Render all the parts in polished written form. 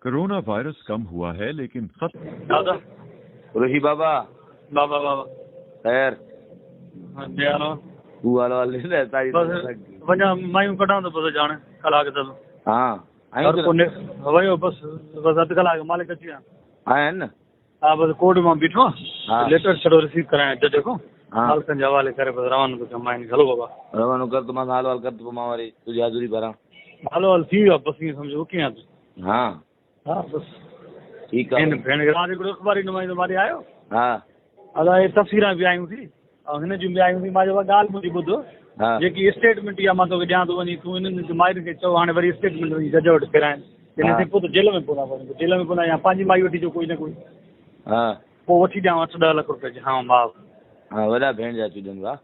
corona virus कम हुआ है लेकिन दादा रोही बाबा बाबा बाबा खैर ध्यान तू वाला ले तारी वञा मायूं कढां त बस ॼाण कलाक त हां हर कोने वयो बस अधु कलाक मालिक अची विया आया न हा बस कोर्ट में बीठो लेटर छड़ो रिसीव कराए जज को हाँ मालिकनि जे हवाले करे बस रवानो तो कमाइन हलो बाबा रवानो कर तो मां हाल हाल कर तो मां वरी तुझी हाज़ुरी भरां हलो हल थी वियो बस ईअं सम्झो कीअं हाँ हा बस ठीक है भेण रात हिकिड़ो अख़बारी नुमाइंदो मारे आयो हाँ अलाए तफ़सीरां बि आयूं थी ऐं हिन जूं बि आयूं थी मां चयो ॻाल्हि मुंहिंजी ॿुधो हाँ जेकी स्टेटमेंट इहा मां तोखे ॾियां थो वञी तूं हिननि माइर खे चओ हाणे वरी स्टेटमेंट वञी जज वटि फिराइनि हिन ते पोइ त जेल में पवंदा वञी जेल में पवंदा या पंहिंजी माई वठी अचो कोई न कोई हाँ पोइ वठी ॾियां 8-10 लख रुपए जी हा मां हाँ वॾा भेण जा चुजनि वाह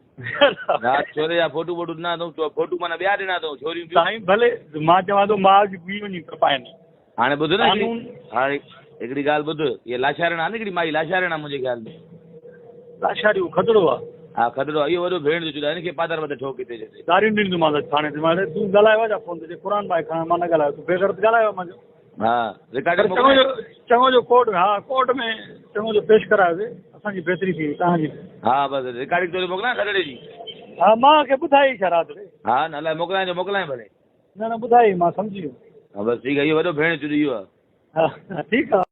रात छोरे जा फोटू वोटू ॾिना अथऊं फोटू माना ॿिया ॾिना अथऊं छोरियूं साईं भले मां चवां थो मां ॿी वञी पाइनि हाणे ॿुध न कानून हाणे हिकिड़ी ॻाल्हि ॿुध इहा लाशारण आहे न हिकिड़ी माई लाशारण आहे मुंहिंजे ख़्याल में लाशारी खतरो आहे हा खतरो आहे इहो वॾो भेण जो चुदा हिनखे पादर वध ठोक हिते जते दारियूं ॾींदो मां थाणे ते मां तूं ॻाल्हायो आहे छा फ़ोन ते क़ुर भाई खां मां न ॻाल्हायो तूं बेगरत ॻाल्हायो मुंहिंजो हा रिकॉर्ड चङो जो कोर्ट में हा कोर्ट में चङो जो पेश करायोसीं असांजी बहितरी थी तव्हांजी हा बसि रिकॉर्डिंग तो मोकिलियां खतरे जी हा मां खे ॿुधाई छा राति हा न अलाए मोकिलाए मोकिलाए भले न ॿुधाई मां सम्झी वियुमि हा बसि ठीकु आहे इहो वॾो भेण चुरी वियो आहे हा ठीकु आहे